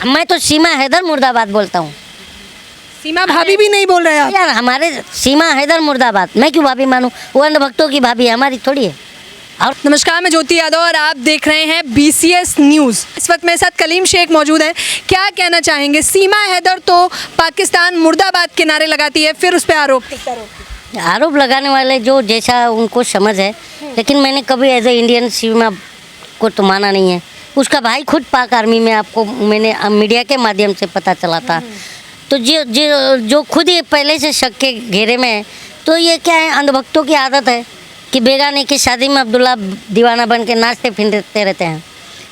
मैं तो सीमा हैदर मुर्दाबाद बोलता हूँ। सीमा भाभी भी नहीं बोल रहे आप? यार हमारे सीमा हैदर मुर्दाबाद, मैं क्यों भाभी मानूं? वो अंधभक्तों की भाभी है, हमारी थोड़ी है। और नमस्कार, मैं ज्योति यादव और आप देख रहे हैं BCS न्यूज़। इस वक्त मेरे साथ कलीम शेख मौजूद हैं। क्या कहना चाहेंगे? सीमा हैदर तो पाकिस्तान मुर्दाबाद के नारे लगाती है, फिर उस पर आरोप लगाने वाले जो जैसा उनको समझ है, लेकिन मैंने कभी एज ए इंडियन सीमा को तो माना नहीं है। उसका भाई खुद पाक आर्मी में, आपको मैंने मीडिया के माध्यम से पता चला था। तो जो खुद ही पहले से शक के घेरे में है, तो ये क्या है, अंधभक्तों की आदत है कि बेगाने की शादी में अब्दुल्ला दीवाना बन के नाचते फिरते रहते हैं।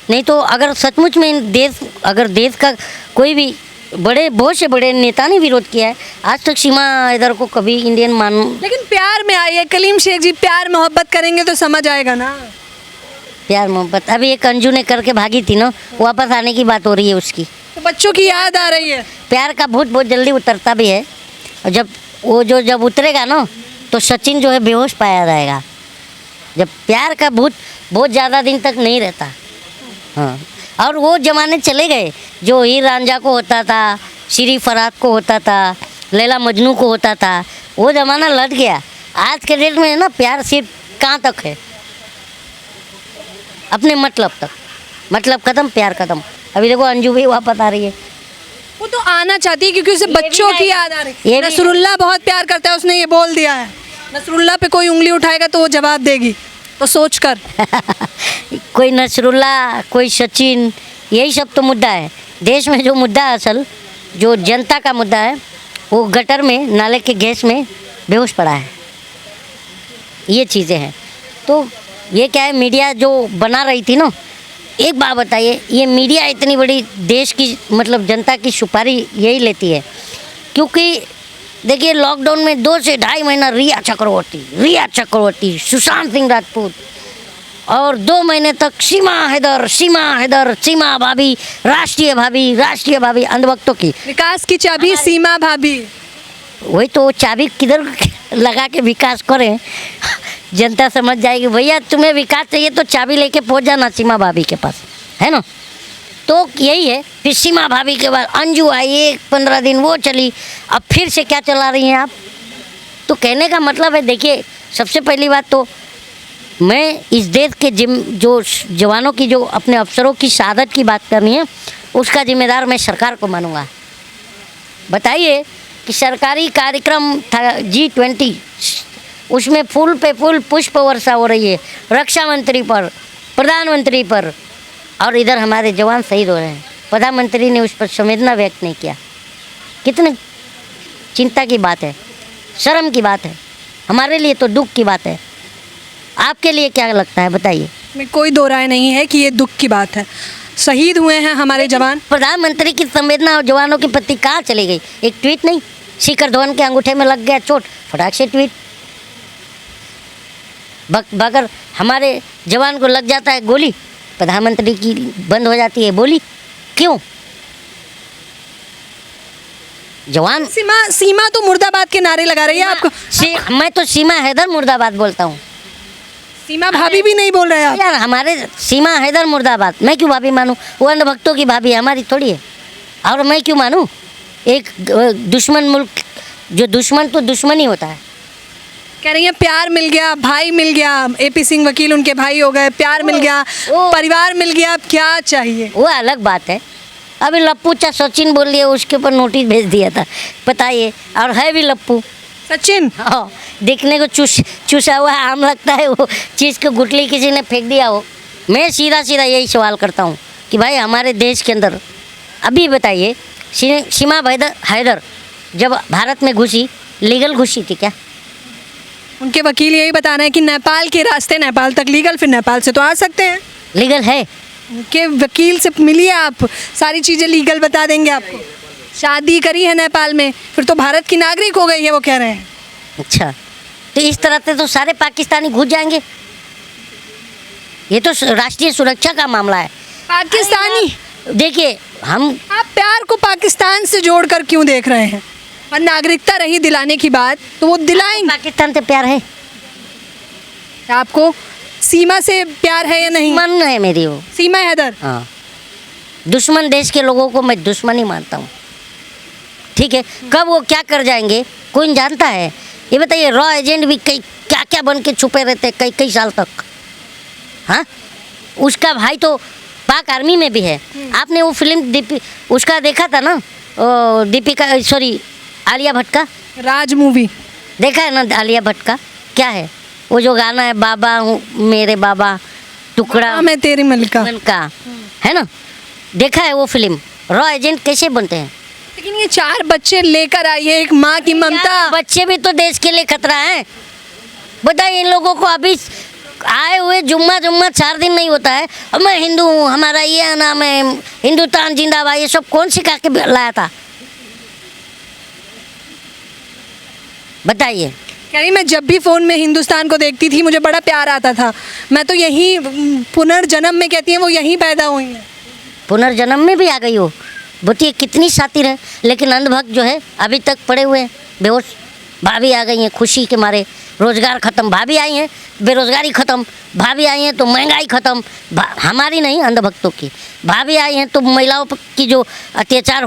नहीं तो अगर सचमुच में देश का कोई भी बहुत से बड़े नेता ने विरोध किया है, आज तक सीमा हैदर को कभी इंडियन लेकिन प्यार में आइए कलीम शेख जी, प्यार मोहब्बत करेंगे तो समझ आएगा ना। प्यार मोहब्बत अभी एक अंजू ने करके भागी थी ना, वापस आने की बात हो रही है उसकी। तो बच्चों की याद आ रही है। प्यार का भूत बहुत जल्दी उतरता भी है, और जब उतरेगा ना तो सचिन जो है बेहोश पाया जाएगा। जब प्यार का भूत बहुत ज़्यादा दिन तक नहीं रहता। हाँ, और वो ज़माने चले गए जो हीर रांझा को होता था, श्री फरात को होता था, लैला मजनू को होता था, वो ज़माना लट गया। आज के डेट में है ना, प्यार सिर्फ कहाँ तक है, अपने मतलब तक, मतलब ख़त्म, प्यार ख़त्म। अभी देखो अंजू भी वापस आ रही है। वो तो आना चाहती है क्योंकि उसे बच्चों की याद आ रही है। नसरुल्ला बहुत प्यार करता है, उसने ये बोल दिया है। नसरुल्ला पे कोई उंगली उठाएगा तो वो जवाब देगी, तो सोच कर। कोई नसरुल्ला, कोई सचिन, यही सब तो मुद्दा है देश में। जो मुद्दा है असल, जो जनता का मुद्दा है, वो गटर में, नाले के गैस में बेहोश पड़ा है। ये चीज़ें हैं। तो ये क्या है, मीडिया जो बना रही थी ना, एक बात बताइए, ये मीडिया इतनी बड़ी देश की, मतलब जनता की सुपारी यही लेती है। क्योंकि देखिए, लॉकडाउन में 2 से ढाई महीना रिया चक्रवर्ती, सुशांत सिंह राजपूत, और 2 महीने तक सीमा हैदर, सीमा भाभी, राष्ट्रीय भाभी अंधभक्तों की। विकास की चाबी सीमा भाभी। वही तो चाबी किधर लगा के विकास करें, जनता समझ जाएगी। भैया तुम्हें विकास चाहिए तो चाबी लेके पहुंच जाना सीमा भाभी के पास, है ना। तो यही है। फिर सीमा भाभी के बाद अंजू आई, 15 दिन वो चली, अब फिर से क्या चला रही हैं आप? तो कहने का मतलब है, देखिए, सबसे पहली बात तो मैं इस देश के जो जवानों की, जो अपने अफसरों की शहादत की बात करनी है, उसका जिम्मेदार मैं सरकार को मानूंगा। बताइए कि सरकारी कार्यक्रम था G20, उसमें फूल पे फूल पुष्प वर्षा हो रही है रक्षा मंत्री पर, प्रधानमंत्री पर, और इधर हमारे जवान शहीद हो रहे हैं। प्रधानमंत्री ने उस पर संवेदना व्यक्त नहीं किया। कितने चिंता की बात है, शर्म की बात है, हमारे लिए तो दुख की बात है। आपके लिए क्या लगता है, बताइए? में कोई दो राय नहीं है कि ये दुख की बात है। शहीद हुए हैं हमारे जवान। प्रधानमंत्री की संवेदना और जवानों के प्रति कहाँ चली गई? एक ट्वीट नहीं, शिखर धवन के अंगूठे में लग गया चोट, फटाक से ट्वीट। अगर हमारे जवान को लग जाता है गोली, प्रधानमंत्री की बंद हो जाती है बोली। क्यों? जवान सीमा तो मुर्दाबाद के नारे लगा रही है आपको। मैं तो सीमा हैदर मुर्दाबाद बोलता हूँ। सीमा भाभी भी नहीं बोल रहे आप? यार हमारे सीमा हैदर मुर्दाबाद, मैं क्यों भाभी मानूं? वो अंधभक्तों की भाभी है, हमारी थोड़ी है। और मैं क्यों मानूं? एक दुश्मन मुल्क, जो दुश्मन तो दुश्मन ही होता है। कह रही है प्यार मिल गया, भाई मिल गया, AP सिंह वकील उनके भाई हो गए, प्यार मिल गया, परिवार मिल गया, अब क्या चाहिए? वो अलग बात है। अभी लप्पू चा सचिन बोल दिया, उसके ऊपर नोटिस भेज दिया था, बताइए। और है भी लप्पू सचिन। हाँ, देखने को चूसा हुआ आम लगता है, वो चीज़ को गुटली किसी ने फेंक दिया हो। मैं सीधा यही सवाल करता हूँ कि भाई हमारे देश के अंदर अभी बताइए, सीमा हैदर जब भारत में घुसी, लीगल घुसी थी क्या? उनके वकील यही बता रहे हैं कि नेपाल के रास्ते नेपाल तक लीगल, फिर नेपाल से तो आ सकते हैं। लीगल है। उनके वकील से मिलिए आप, सारी चीज़ें लीगल बता देंगे आपको। शादी करी है नेपाल में, फिर तो भारत की नागरिक हो गई है, वो कह रहे हैं। अच्छा, तो इस तरह से तो सारे पाकिस्तानी घुस जाएंगे। ये तो राष्ट्रीय सुरक्षा का मामला है। पाकिस्तानी, देखिए, आप प्यार को पाकिस्तान से जोड़कर क्यों देख रहे हैं? और नागरिकता रही दिलाने की बात, तो वो दिलाएंगे। पाकिस्तान से प्यार है आपको? सीमा से प्यार है या नहीं? मन है मेरी वो सीमा हैदर। हाँ, दुश्मन देश के लोगों को मैं दुश्मन ही मानता हूँ। ठीक है, कब वो क्या कर जाएंगे कोई नहीं जानता है। ये बताइए, रॉ एजेंट भी कई क्या क्या बन के छुपे रहते हैं कई कई साल तक। हाँ, उसका भाई तो पाक आर्मी में भी है। आपने वो फिल्म उसका देखा था ना, दीपिका सॉरी आलिया भट्ट का राज मूवी देखा है ना? आलिया भट्ट का क्या है वो जो गाना है, बाबा हूँ मेरे बाबा टुकड़ा मैं तेरी मलिका, मन का, है ना? देखा है वो फिल्म? रॉ एजेंट कैसे बनते हैं? लेकिन ये 4 बच्चे लेकर आई है, एक माँ की ममता। यार, बच्चे भी तो देश के लिए खतरा है। बताइए, इन लोगों को अभी आए हुए जुम्मा 4 दिन नहीं होता है, और मैं हिंदू हूँ, हमारा ये नाम है हिंदुस्तान जिंदाबाद, ये सब कौन सिखा के लाया था? बताइए। कह रही मैं जब भी फ़ोन में हिंदुस्तान को देखती थी मुझे बड़ा प्यार आता था, मैं तो यहीं पुनर्जन्म में, कहती है वो यहीं पैदा हुई हैं। पुनर्जन्म में भी आ गई हो। बताइए कितनी शातिर है, लेकिन अंधभक्त जो है अभी तक पड़े हुए हैं बेहोश। भाभी आ गई हैं खुशी के मारे, रोजगार खत्म। भाभी आई हैं, बेरोजगारी खत्म। भाभी आई हैं तो महंगाई खत्म। हमारी नहीं, अंधभक्तों की। भाभी आई हैं तो महिलाओं की जो अत्याचार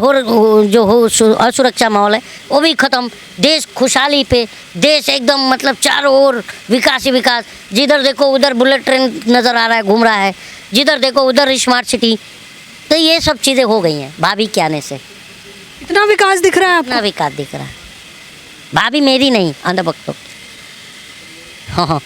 असुरक्षा माहौल है वो भी खत्म। देश खुशहाली पे, देश एकदम मतलब चारों ओर विकास ही विकास। जिधर देखो उधर बुलेट ट्रेन नज़र आ रहा है, घूम रहा है। जिधर देखो उधर स्मार्ट सिटी। तो ये सब चीज़ें हो गई हैं भाभी के आने से। इतना विकास दिख रहा है आपको? इतना विकास दिख रहा है। भाभी मेरी नहीं, अंधभक्तों की। हाँ,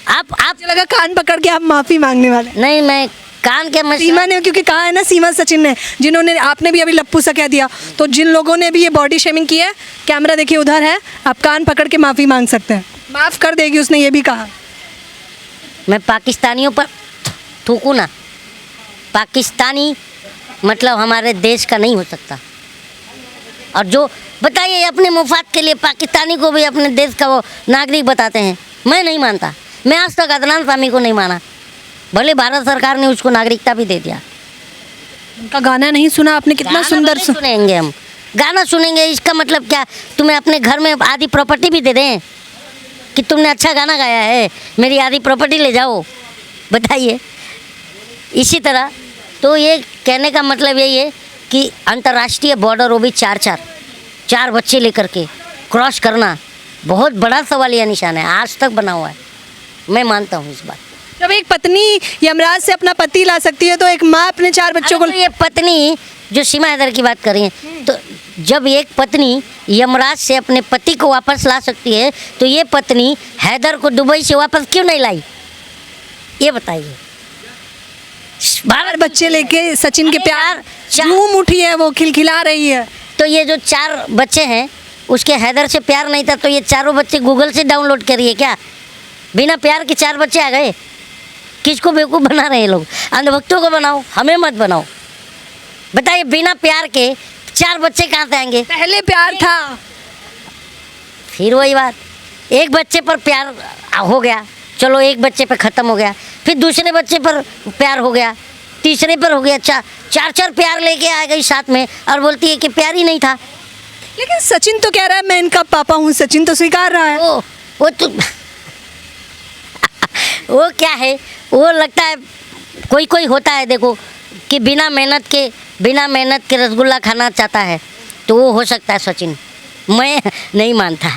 आप मुझे लगा कान पकड़ के आप माफ़ी मांगने वाले। नहीं, मैं कान के मैं सीमा ने, क्योंकि कहा है ना सीमा सचिन ने, जिन्होंने, आपने भी अभी लप्पू सा कह दिया, तो जिन लोगों ने भी ये बॉडी शेमिंग की है, कैमरा देखिए उधर है, आप कान पकड़ के माफ़ी मांग सकते हैं, माफ़ कर देगी, उसने ये भी कहा। मैं पाकिस्तानियों पर थूकूँ ना? पाकिस्तानी मतलब हमारे देश का नहीं हो सकता। और जो बताइए अपने मुफाद के लिए पाकिस्तानी को भी अपने देश का वो नागरिक बताते हैं, मैं नहीं मानता। मैं आज तक अदनान सामी को नहीं माना, भले भारत सरकार ने उसको नागरिकता भी दे दिया। उनका गाना नहीं सुना आपने? कितना गाना सुंदर भले सुनेंगे हम, गाना सुनेंगे, इसका मतलब क्या तुम्हें अपने घर में आधी प्रॉपर्टी भी दे दें कि तुमने अच्छा गाना गाया है, मेरी आधी प्रॉपर्टी ले जाओ? बताइए। इसी तरह तो ये कहने का मतलब यही है कि अंतर्राष्ट्रीय बॉर्डर वो भी चार बच्चे लेकर के क्रॉस करना बहुत बड़ा सवालिया निशान है, आज तक बना हुआ है। मैं मानता हूँ इस बात। जब एक पत्नी यमराज से अपना पति ला सकती है, तो एक माँ अपने 4 बच्चों को। तो ये पत्नी जो सीमा हैदर की बात कर रही है, तो जब एक पत्नी यमराज से अपने पति को वापस ला सकती है, तो ये पत्नी हैदर को दुबई से वापस क्यों नहीं लाई? ये बताइए। 12 बच्चे लेके सचिन के प्यार चार- झूम उठी है, वो खिलखिला रही है। तो ये जो 4 बच्चे हैं उसके हैदर से प्यार नहीं था, तो ये चारों बच्चे गूगल से डाउनलोड करिए क्या? बिना प्यार के 4 बच्चे आ गए। किसको बेवकूफ़ बना रहे हैं लोग? अंधभक्तों को बनाओ, हमें मत बनाओ। बताइए, बिना प्यार के 4 बच्चे कहाँ से आएंगे? पहले प्यार था। फिर वही बात, एक बच्चे पर प्यार हो गया, चलो एक बच्चे पर ख़त्म हो गया, फिर दूसरे बच्चे पर प्यार हो गया, तीसरे पर हो गया, चार प्यार लेके आ गई साथ में, और बोलती है कि प्यार ही नहीं था। लेकिन सचिन तो कह रहा है मैं इनका पापा हूँ, सचिन तो स्वीकार रहा है। वो तो वो क्या है, वो लगता है कोई होता है देखो कि बिना मेहनत के रसगुल्ला खाना चाहता है, तो वो हो सकता है सचिन। मैं नहीं मानता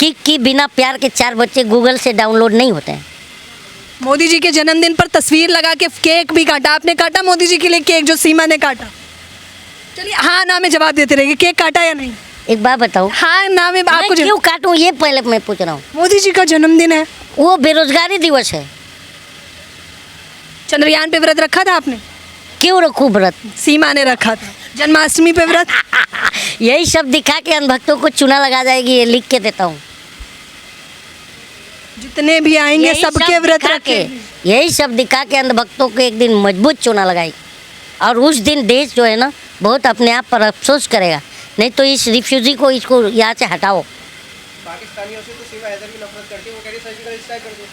कि बिना प्यार के 4 बच्चे गूगल से डाउनलोड नहीं होते हैं। मोदी जी के जन्मदिन पर तस्वीर लगा के केक भी काटा, आपने काटा मोदी जी के लिए केक जो सीमा ने काटा? चलिए हाँ ना में जवाब देते रहेंगे, केक काटा या नहीं? एक बात बताओ, हाँ ना में आपको मैं क्यों काटूं ये पहले मैं पूछ रहा हूँ। मोदी जी का जन्मदिन है, वो बेरोजगारी दिवस है। चंद्रयान पे व्रत रखा था आपने? क्यों रखूं व्रत? सीमा ने रखा था। जन्माष्टमी पे व्रत? यही सब दिखा के अनभक्तों को चूना लगा जाएगी, ये लिख के देता हूँ। जितने भी आएंगे यही सबके सब व्रत दिखा रखे। यही सब दिखा के अंधभक्तों को एक दिन मजबूत चूना लगाएगी, और उस दिन देश जो है ना बहुत अपने आप पर अफसोस करेगा। नहीं तो इस रिफ्यूजी को इसको यहाँ से हटाओ। पाकिस्तानियों से तो सीमा हैदर की नफरत करती है, वो कह रही सर्जिकल स्ट्राइक कर दो।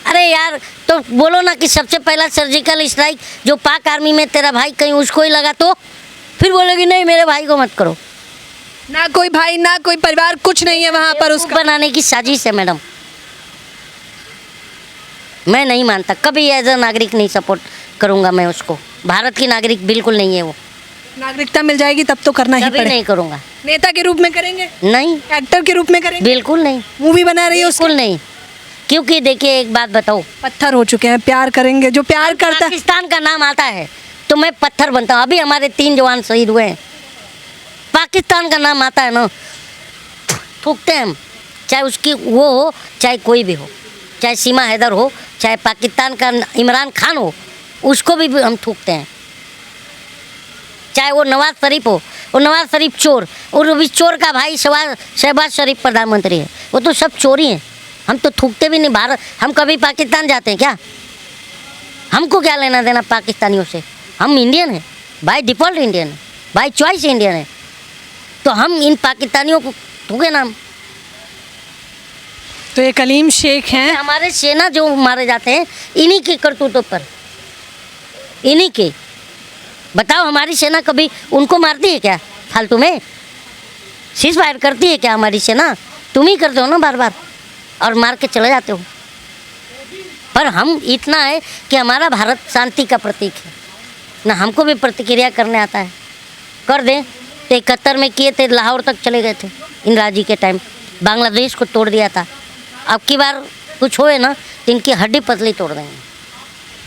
अरे यार, तो बोलो ना कि सबसे पहला सर्जिकल स्ट्राइक जो पाक आर्मी में तेरा भाई कहीं उसको ही लगा, तो फिर बोलेगी नहीं मेरे भाई को मत करो। ना कोई भाई ना कोई परिवार, कुछ नहीं है वहाँ पर उसका। बनाने की साजिश है मैडम। मैं नहीं मानता, कभी एज अ नागरिक नहीं सपोर्ट करूँगा मैं उसको। भारत की नागरिक बिल्कुल नहीं है वो, नागरिकता मिल जाएगी तब तो करना ही कभी पड़ेगा। नहीं करूँगा। नेता के रूप में करेंगे, नहीं, एक्टर के रूप में करेंगे, बिल्कुल नहीं, मूवी बना रही है उसको, बिल्कुल नहीं। क्योंकि देखिए एक बात बताओ, पत्थर हो चुके हैं, प्यार करेंगे जो प्यार करता है। पाकिस्तान का नाम आता है तो मैं पत्थर बनता हूँ। अभी हमारे 3 जवान शहीद हुए हैं, पाकिस्तान का नाम आता है ना, थूकते हैं हम। चाहे उसकी वो हो, चाहे कोई भी हो, चाहे सीमा हैदर हो, चाहे पाकिस्तान का इमरान खान हो, उसको भी हम थूकते हैं। चाहे वो नवाज शरीफ हो, वो नवाज शरीफ चोर, और अभी चोर का भाई शहबाज शरीफ प्रधानमंत्री है, वो तो सब चोरी हैं। हम तो थूकते भी नहीं। भारत, हम कभी पाकिस्तान जाते हैं क्या? हमको क्या लेना देना पाकिस्तानियों से? हम इंडियन हैं, बाय डिफ़ॉल्ट इंडियन है, बाय चॉइस इंडियन है। तो हम इन पाकिस्तानियों को थूके नाम। तो ये कलीम शेख हैं। हमारे सेना जो मारे जाते हैं इन्हीं के करतूतों पर, इन्हीं के। बताओ हमारी सेना कभी उनको मारती है क्या फालतू में? सीज फायर करती है क्या हमारी सेना? तुम ही करते हो ना बार बार, और मार के चले जाते हो। पर हम इतना है कि हमारा भारत शांति का प्रतीक है ना, हमको भी प्रतिक्रिया करने आता है। कर दें तो 71 में किए थे, लाहौर तक चले गए थे इंदिरा जी के टाइम, बांग्लादेश को तोड़ दिया था। अब की बार कुछ होए ना तो इनकी हड्डी पतली तोड़ देंगे।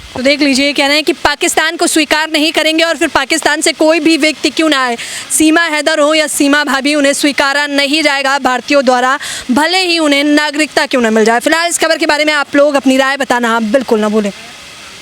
तो देख लीजिए, ये कह रहे हैं कि पाकिस्तान को स्वीकार नहीं करेंगे और फिर पाकिस्तान से कोई भी व्यक्ति क्यों ना आए, सीमा हैदर हो या सीमा भाभी, उन्हें स्वीकारा नहीं जाएगा भारतीयों द्वारा, भले ही उन्हें नागरिकता क्यों ना मिल जाए। फिलहाल इस खबर के बारे में आप लोग अपनी राय बताना बिल्कुल ना भूलें।